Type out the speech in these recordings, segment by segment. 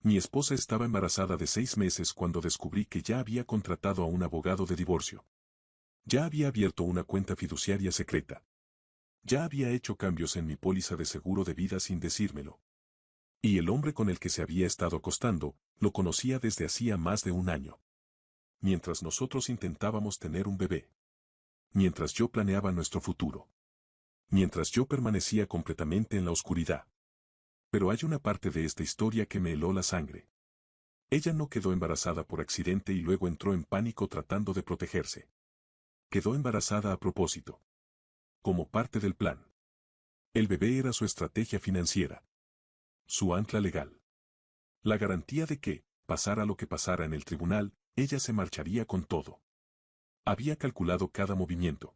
Mi esposa estaba embarazada de 6 meses cuando descubrí que ya había contratado a un abogado de divorcio. Ya había abierto una cuenta fiduciaria secreta. Ya había hecho cambios en mi póliza de seguro de vida sin decírmelo. Y el hombre con el que se había estado acostando, lo conocía desde hacía más de un año. Mientras nosotros intentábamos tener un bebé. Mientras yo planeaba nuestro futuro. Mientras yo permanecía completamente en la oscuridad. Pero hay una parte de esta historia que me heló la sangre. Ella no quedó embarazada por accidente y luego entró en pánico tratando de protegerse. Quedó embarazada a propósito. Como parte del plan. El bebé era su estrategia financiera. Su ancla legal. La garantía de que, pasara lo que pasara en el tribunal, ella se marcharía con todo. Había calculado cada movimiento.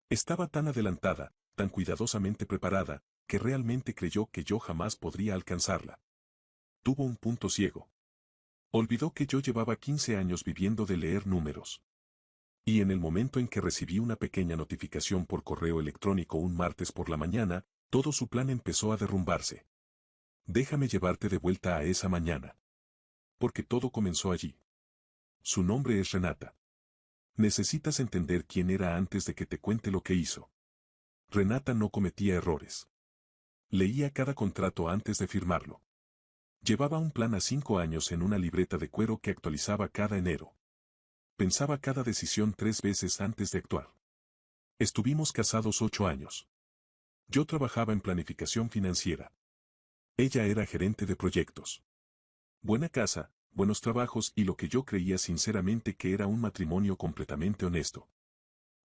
Estaba tan adelantada, tan cuidadosamente preparada, que realmente creyó que yo jamás podría alcanzarla. Tuvo un punto ciego. Olvidó que yo llevaba 15 años viviendo de leer números. Y en el momento en que recibí una pequeña notificación por correo electrónico un martes por la mañana, todo su plan empezó a derrumbarse. Déjame llevarte de vuelta a esa mañana. Porque todo comenzó allí. Su nombre es Renata. Necesitas entender quién era antes de que te cuente lo que hizo. Renata no cometía errores. Leía cada contrato antes de firmarlo. Llevaba un plan a 5 años en una libreta de cuero que actualizaba cada enero. Pensaba cada decisión 3 veces antes de actuar. Estuvimos casados 8 años. Yo trabajaba en planificación financiera. Ella era gerente de proyectos. Buena casa, buenos trabajos y lo que yo creía sinceramente que era un matrimonio completamente honesto.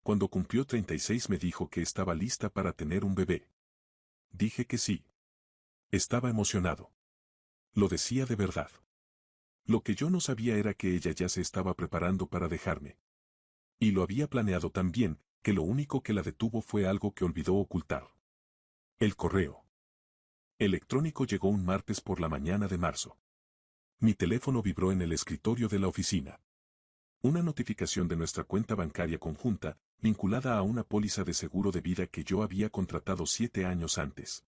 Cuando cumplió 36 me dijo que estaba lista para tener un bebé. Dije que sí. Estaba emocionado. Lo decía de verdad. Lo que yo no sabía era que ella ya se estaba preparando para dejarme. Y lo había planeado tan bien, que lo único que la detuvo fue algo que olvidó ocultar. El correo electrónico llegó un martes por la mañana de marzo. Mi teléfono vibró en el escritorio de la oficina. Una notificación de nuestra cuenta bancaria conjunta, vinculada a una póliza de seguro de vida que yo había contratado 7 años antes.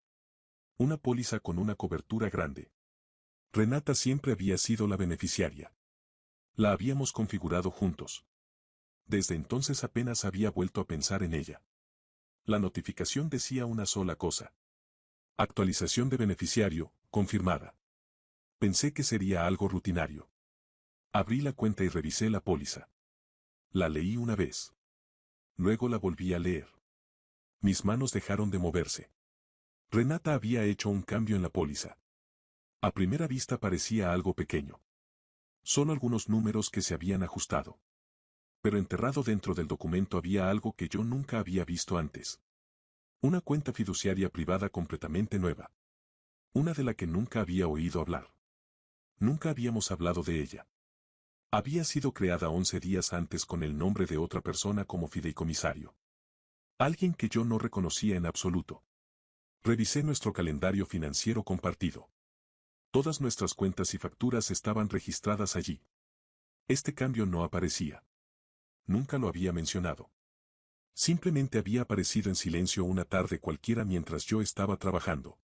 Una póliza con una cobertura grande. Renata siempre había sido la beneficiaria. La habíamos configurado juntos. Desde entonces apenas había vuelto a pensar en ella. La notificación decía una sola cosa. Actualización de beneficiario, confirmada. Pensé que sería algo rutinario. Abrí la cuenta y revisé la póliza. La leí una vez. Luego la volví a leer. Mis manos dejaron de moverse. Renata había hecho un cambio en la póliza. A primera vista parecía algo pequeño. Solo algunos números que se habían ajustado. Pero enterrado dentro del documento había algo que yo nunca había visto antes. Una cuenta fiduciaria privada completamente nueva. Una de la que nunca había oído hablar. Nunca habíamos hablado de ella. Había sido creada 11 días antes con el nombre de otra persona como fideicomisario. Alguien que yo no reconocía en absoluto. Revisé nuestro calendario financiero compartido. Todas nuestras cuentas y facturas estaban registradas allí. Este cambio no aparecía. Nunca lo había mencionado. Simplemente había aparecido en silencio una tarde cualquiera mientras yo estaba trabajando.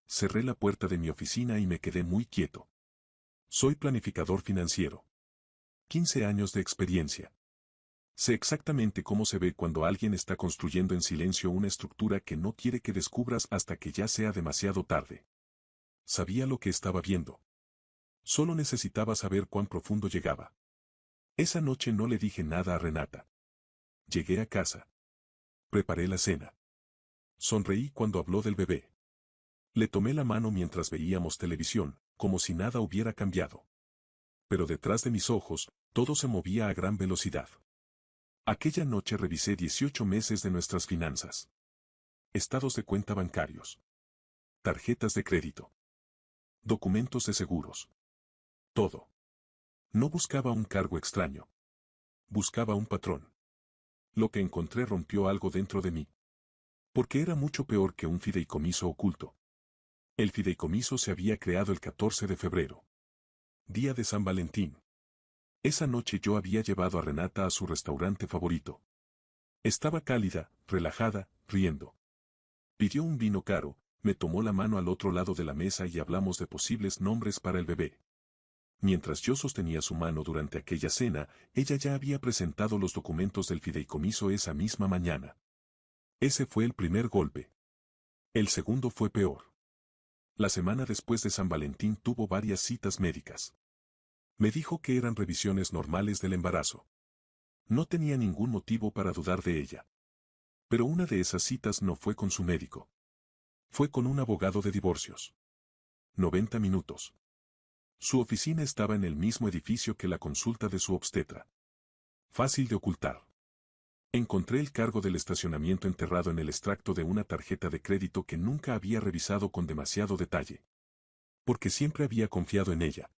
Cerré la puerta de mi oficina y me quedé muy quieto. Soy planificador financiero. 15 años de experiencia. Sé exactamente cómo se ve cuando alguien está construyendo en silencio una estructura que no quiere que descubras hasta que ya sea demasiado tarde. Sabía lo que estaba viendo. Solo necesitaba saber cuán profundo llegaba. Esa noche no le dije nada a Renata. Llegué a casa. Preparé la cena. Sonreí cuando habló del bebé. Le tomé la mano mientras veíamos televisión, como si nada hubiera cambiado. Pero detrás de mis ojos, todo se movía a gran velocidad. Aquella noche revisé 18 meses de nuestras finanzas. Estados de cuenta bancarios. Tarjetas de crédito. Documentos de seguros. Todo. No buscaba un cargo extraño. Buscaba un patrón. Lo que encontré rompió algo dentro de mí. Porque era mucho peor que un fideicomiso oculto. El fideicomiso se había creado el 14 de febrero. Día de San Valentín. Esa noche yo había llevado a Renata a su restaurante favorito. Estaba cálida, relajada, riendo. Pidió un vino caro, Me tomó la mano al otro lado de la mesa y hablamos de posibles nombres para el bebé. Mientras yo sostenía su mano durante aquella cena, ella ya había presentado los documentos del fideicomiso esa misma mañana. Ese fue el primer golpe. El segundo fue peor. La semana después de San Valentín tuvo varias citas médicas. Me dijo que eran revisiones normales del embarazo. No tenía ningún motivo para dudar de ella. Pero una de esas citas no fue con su médico. Fue con un abogado de divorcios. 90 minutos. Su oficina estaba en el mismo edificio que la consulta de su obstetra. Fácil de ocultar. Encontré el cargo del estacionamiento enterrado en el extracto de una tarjeta de crédito que nunca había revisado con demasiado detalle. Porque siempre había confiado en ella.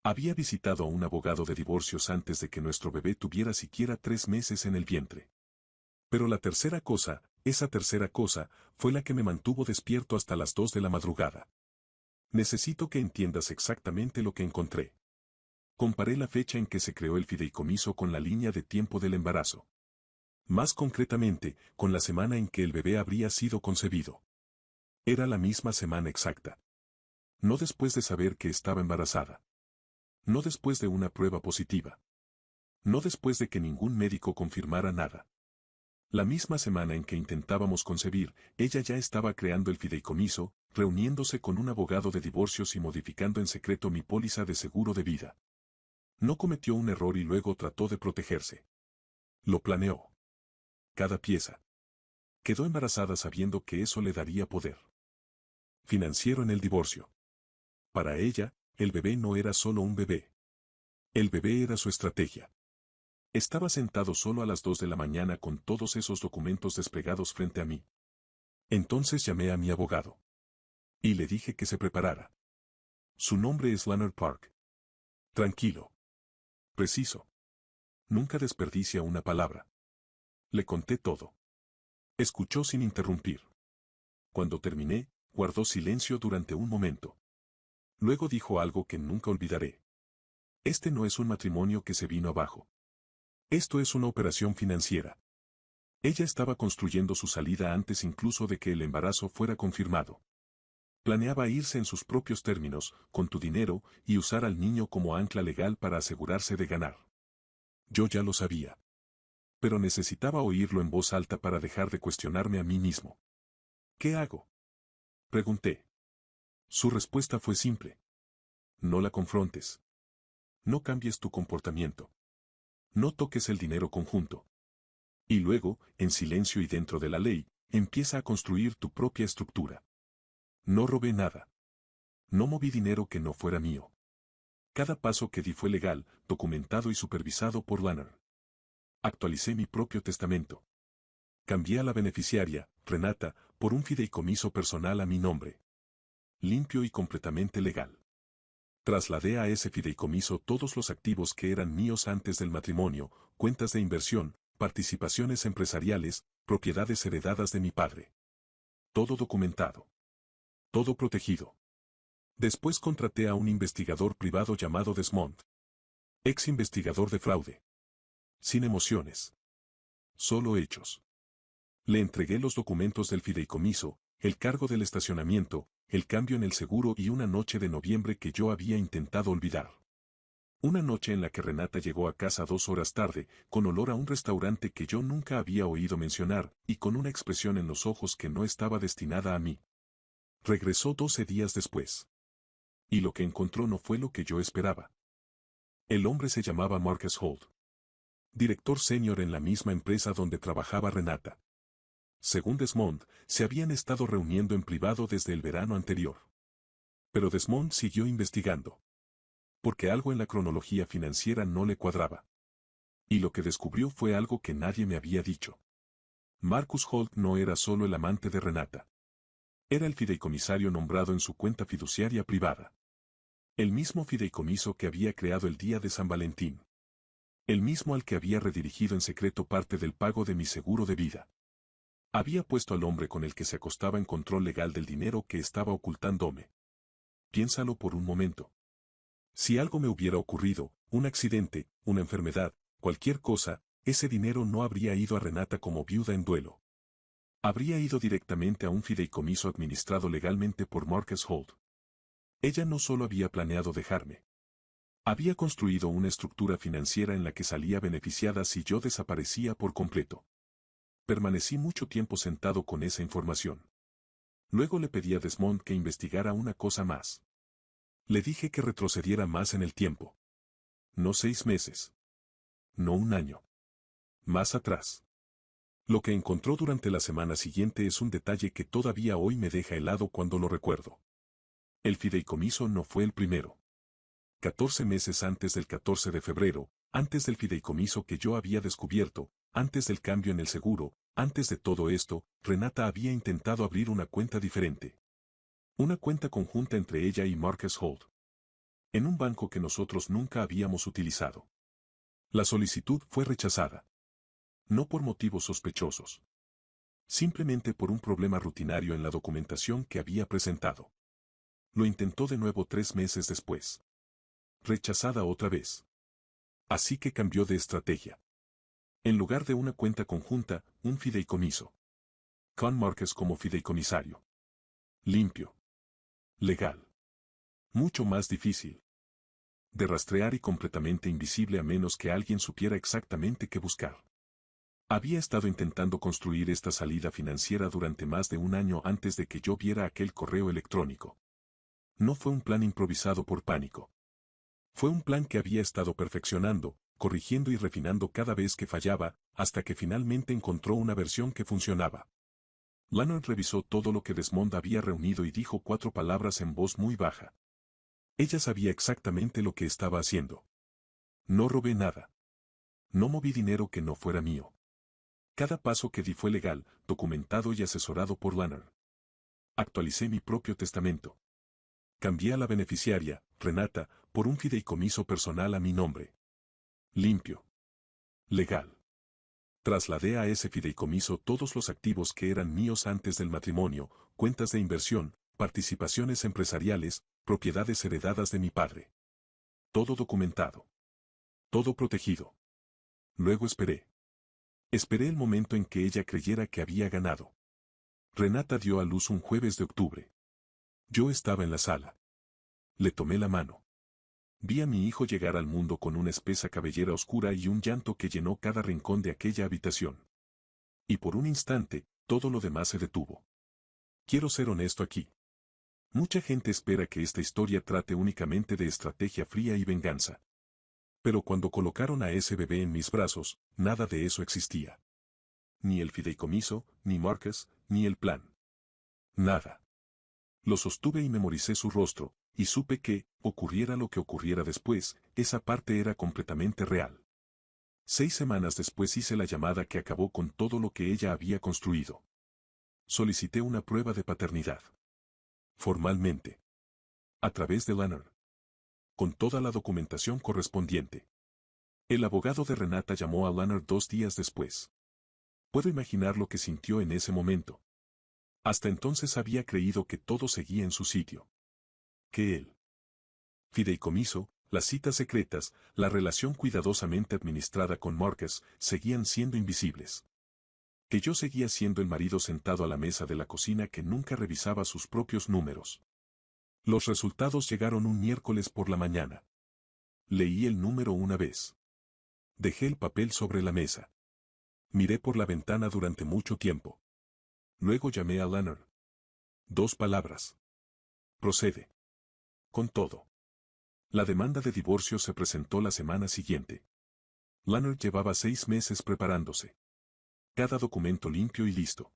Había visitado a un abogado de divorcios antes de que nuestro bebé tuviera siquiera 3 meses en el vientre. Pero la tercera cosa, esa tercera cosa, fue la que me mantuvo despierto hasta las 2 de la madrugada. Necesito que entiendas exactamente lo que encontré. Comparé la fecha en que se creó el fideicomiso con la línea de tiempo del embarazo. Más concretamente, con la semana en que el bebé habría sido concebido. Era la misma semana exacta. No después de saber que estaba embarazada. No después de una prueba positiva. No después de que ningún médico confirmara nada. La misma semana en que intentábamos concebir, ella ya estaba creando el fideicomiso, reuniéndose con un abogado de divorcios y modificando en secreto mi póliza de seguro de vida. No cometió un error y luego trató de protegerse. Lo planeó. Cada pieza. Quedó embarazada sabiendo que eso le daría poder financiero en el divorcio. Para ella, el bebé no era solo un bebé. El bebé era su estrategia. Estaba sentado solo a las 2 de la mañana con todos esos documentos desplegados frente a mí. Entonces llamé a mi abogado. Y le dije que se preparara. Su nombre es Leonard Park. Tranquilo. Preciso. Nunca desperdicia una palabra. Le conté todo. Escuchó sin interrumpir. Cuando terminé, guardó silencio durante un momento. Luego dijo algo que nunca olvidaré. Este no es un matrimonio que se vino abajo. Esto es una operación financiera. Ella estaba construyendo su salida antes incluso de que el embarazo fuera confirmado. Planeaba irse en sus propios términos, con tu dinero, y usar al niño como ancla legal para asegurarse de ganar. Yo ya lo sabía. Pero necesitaba oírlo en voz alta para dejar de cuestionarme a mí mismo. ¿Qué hago? Pregunté. Su respuesta fue simple. No la confrontes. No cambies tu comportamiento. No toques el dinero conjunto. Y luego, en silencio y dentro de la ley, empieza a construir tu propia estructura. No robé nada. No moví dinero que no fuera mío. Cada paso que di fue legal, documentado y supervisado por Leonard. Actualicé mi propio testamento. Cambié a la beneficiaria, Renata, por un fideicomiso personal a mi nombre. Limpio y completamente legal. Trasladé a ese fideicomiso todos los activos que eran míos antes del matrimonio, cuentas de inversión, participaciones empresariales, propiedades heredadas de mi padre. Todo documentado. Todo protegido. Después contraté a un investigador privado llamado Desmond. Ex investigador de fraude. Sin emociones. Solo hechos. Le entregué los documentos del fideicomiso, el cargo del estacionamiento, el cambio en el seguro y una noche de noviembre que yo había intentado olvidar. Una noche en la que Renata llegó a casa 2 horas tarde, con olor a un restaurante que yo nunca había oído mencionar, y con una expresión en los ojos que no estaba destinada a mí. Regresó 12 días después. Y lo que encontró no fue lo que yo esperaba. El hombre se llamaba Marcus Holt. Director senior en la misma empresa donde trabajaba Renata. Según Desmond, se habían estado reuniendo en privado desde el verano anterior. Pero Desmond siguió investigando. Porque algo en la cronología financiera no le cuadraba. Y lo que descubrió fue algo que nadie me había dicho. Marcus Holt no era solo el amante de Renata. Era el fideicomisario nombrado en su cuenta fiduciaria privada. El mismo fideicomiso que había creado el día de San Valentín. El mismo al que había redirigido en secreto parte del pago de mi seguro de vida. Había puesto al hombre con el que se acostaba en control legal del dinero que estaba ocultándome. Piénsalo por un momento. Si algo me hubiera ocurrido, un accidente, una enfermedad, cualquier cosa, ese dinero no habría ido a Renata como viuda en duelo. Habría ido directamente a un fideicomiso administrado legalmente por Marcus Holt. Ella no solo había planeado dejarme. Había construido una estructura financiera en la que salía beneficiada si yo desaparecía por completo. Permanecí mucho tiempo sentado con esa información. Luego le pedí a Desmond que investigara una cosa más. Le dije que retrocediera más en el tiempo. No 6 meses. No un año. Más atrás. Lo que encontró durante la semana siguiente es un detalle que todavía hoy me deja helado cuando lo recuerdo. El fideicomiso no fue el primero. 14 meses antes del 14 de febrero, antes del fideicomiso que yo había descubierto, antes del cambio en el seguro, antes de todo esto, Renata había intentado abrir una cuenta diferente. Una cuenta conjunta entre ella y Marcus Holt. En un banco que nosotros nunca habíamos utilizado. La solicitud fue rechazada. No por motivos sospechosos. Simplemente por un problema rutinario en la documentación que había presentado. Lo intentó de nuevo 3 meses después. Rechazada otra vez. Así que cambió de estrategia. En lugar de una cuenta conjunta, un fideicomiso. Con Marcus como fideicomisario. Limpio. Legal. Mucho más difícil. De rastrear y completamente invisible a menos que alguien supiera exactamente qué buscar. Había estado intentando construir esta salida financiera durante más de un año antes de que yo viera aquel correo electrónico. No fue un plan improvisado por pánico. Fue un plan que había estado perfeccionando, corrigiendo y refinando cada vez que fallaba, hasta que finalmente encontró una versión que funcionaba. Lannon revisó todo lo que Desmond había reunido y dijo 4 palabras en voz muy baja. Ella sabía exactamente lo que estaba haciendo. No robé nada. No moví dinero que no fuera mío. Cada paso que di fue legal, documentado y asesorado por Lannon. Actualicé mi propio testamento. Cambié a la beneficiaria, Renata, por un fideicomiso personal a mi nombre. Limpio. Legal. Trasladé a ese fideicomiso todos los activos que eran míos antes del matrimonio, cuentas de inversión, participaciones empresariales, propiedades heredadas de mi padre. Todo documentado. Todo protegido. Luego esperé. Esperé el momento en que ella creyera que había ganado. Renata dio a luz un jueves de octubre. Yo estaba en la sala. Le tomé la mano. Vi a mi hijo llegar al mundo con una espesa cabellera oscura y un llanto que llenó cada rincón de aquella habitación. Y por un instante, todo lo demás se detuvo. Quiero ser honesto aquí. Mucha gente espera que esta historia trate únicamente de estrategia fría y venganza. Pero cuando colocaron a ese bebé en mis brazos, nada de eso existía. Ni el fideicomiso, ni Marcus, ni el plan. Nada. Lo sostuve y memoricé su rostro, y supe que, ocurriera lo que ocurriera después, esa parte era completamente real. 6 semanas después hice la llamada que acabó con todo lo que ella había construido. Solicité una prueba de paternidad. Formalmente. A través de Lannon. Con toda la documentación correspondiente. El abogado de Renata llamó a Lannon 2 días después. Puedo imaginar lo que sintió en ese momento. Hasta entonces había creído que todo seguía en su sitio. Que él. Fideicomiso, las citas secretas, la relación cuidadosamente administrada con Marcus, seguían siendo invisibles. Que yo seguía siendo el marido sentado a la mesa de la cocina que nunca revisaba sus propios números. Los resultados llegaron un miércoles por la mañana. Leí el número una vez. Dejé el papel sobre la mesa. Miré por la ventana durante mucho tiempo. Luego llamé a Lannon. 2 palabras. Procede. Con todo. La demanda de divorcio se presentó la semana siguiente. Lannon llevaba 6 meses preparándose. Cada documento limpio y listo.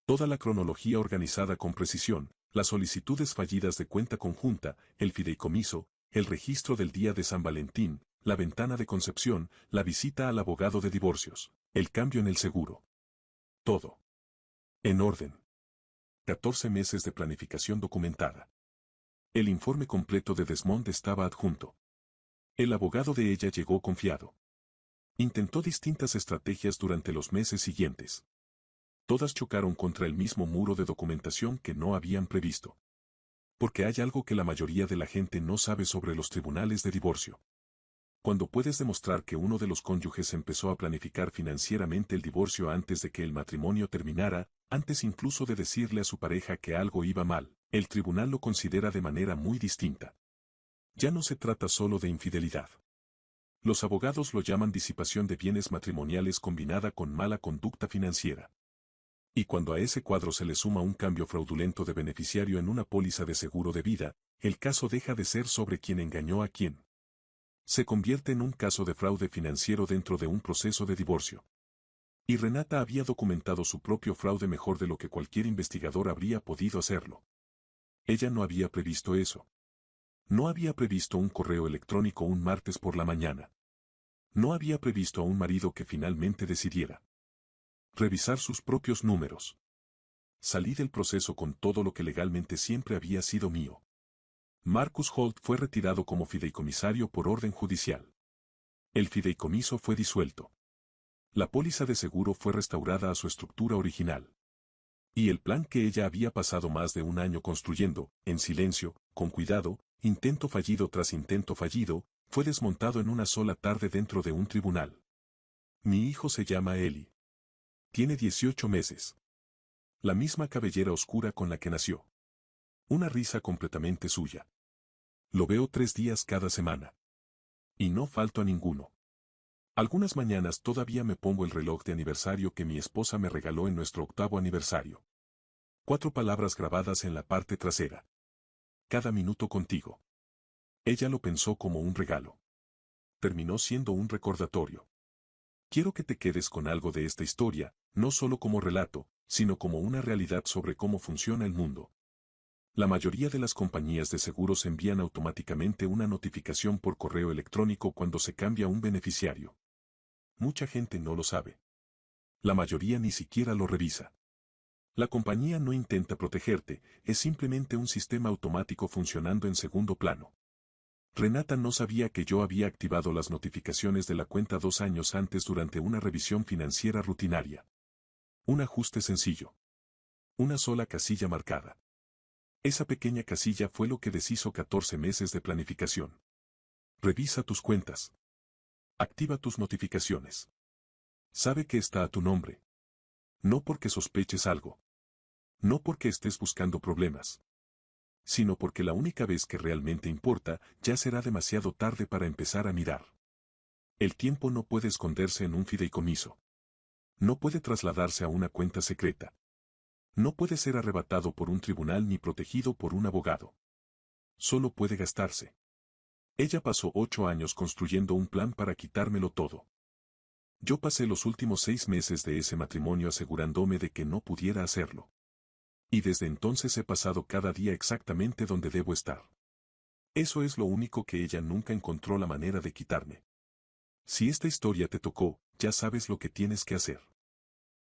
Toda la cronología organizada con precisión, las solicitudes fallidas de cuenta conjunta, el fideicomiso, el registro del día de San Valentín, la ventana de concepción, la visita al abogado de divorcios, el cambio en el seguro. Todo. En orden. 14 meses de planificación documentada. El informe completo de Desmond estaba adjunto. El abogado de ella llegó confiado. Intentó distintas estrategias durante los meses siguientes. Todas chocaron contra el mismo muro de documentación que no habían previsto. Porque hay algo que la mayoría de la gente no sabe sobre los tribunales de divorcio. Cuando puedes demostrar que uno de los cónyuges empezó a planificar financieramente el divorcio antes de que el matrimonio terminara, Antes incluso de decirle a su pareja que algo iba mal, el tribunal lo considera de manera muy distinta. Ya no se trata solo de infidelidad. Los abogados lo llaman disipación de bienes matrimoniales combinada con mala conducta financiera. Y cuando a ese cuadro se le suma un cambio fraudulento de beneficiario en una póliza de seguro de vida, el caso deja de ser sobre quién engañó a quién. Se convierte en un caso de fraude financiero dentro de un proceso de divorcio. Y Renata había documentado su propio fraude mejor de lo que cualquier investigador habría podido hacerlo. Ella no había previsto eso. No había previsto un correo electrónico un martes por la mañana. No había previsto a un marido que finalmente decidiera revisar sus propios números. Salí del proceso con todo lo que legalmente siempre había sido mío. Marcus Holt fue retirado como fideicomisario por orden judicial. El fideicomiso fue disuelto. La póliza de seguro fue restaurada a su estructura original. Y el plan que ella había pasado más de un año construyendo, en silencio, con cuidado, intento fallido tras intento fallido, fue desmontado en una sola tarde dentro de un tribunal. Mi hijo se llama Eli. Tiene 18 meses. La misma cabellera oscura con la que nació. Una risa completamente suya. Lo veo 3 días cada semana. Y no falto a ninguno. Algunas mañanas todavía me pongo el reloj de aniversario que mi esposa me regaló en nuestro 8º aniversario. 4 palabras grabadas en la parte trasera. Cada minuto contigo. Ella lo pensó como un regalo. Terminó siendo un recordatorio. Quiero que te quedes con algo de esta historia, no solo como relato, sino como una realidad sobre cómo funciona el mundo. La mayoría de las compañías de seguros envían automáticamente una notificación por correo electrónico cuando se cambia un beneficiario. Mucha gente no lo sabe. La mayoría ni siquiera lo revisa. La compañía no intenta protegerte, es simplemente un sistema automático funcionando en segundo plano. Renata no sabía que yo había activado las notificaciones de la cuenta 2 años antes durante una revisión financiera rutinaria. Un ajuste sencillo. Una sola casilla marcada. Esa pequeña casilla fue lo que deshizo 14 meses de planificación. Revisa tus cuentas. Activa tus notificaciones. Sabe que está a tu nombre. No porque sospeches algo. No porque estés buscando problemas. Sino porque la única vez que realmente importa, ya será demasiado tarde para empezar a mirar. El tiempo no puede esconderse en un fideicomiso. No puede trasladarse a una cuenta secreta. No puede ser arrebatado por un tribunal ni protegido por un abogado. Solo puede gastarse. Ella pasó 8 años construyendo un plan para quitármelo todo. Yo pasé los últimos 6 meses de ese matrimonio asegurándome de que no pudiera hacerlo. Y desde entonces he pasado cada día exactamente donde debo estar. Eso es lo único que ella nunca encontró la manera de quitarme. Si esta historia te tocó, ya sabes lo que tienes que hacer.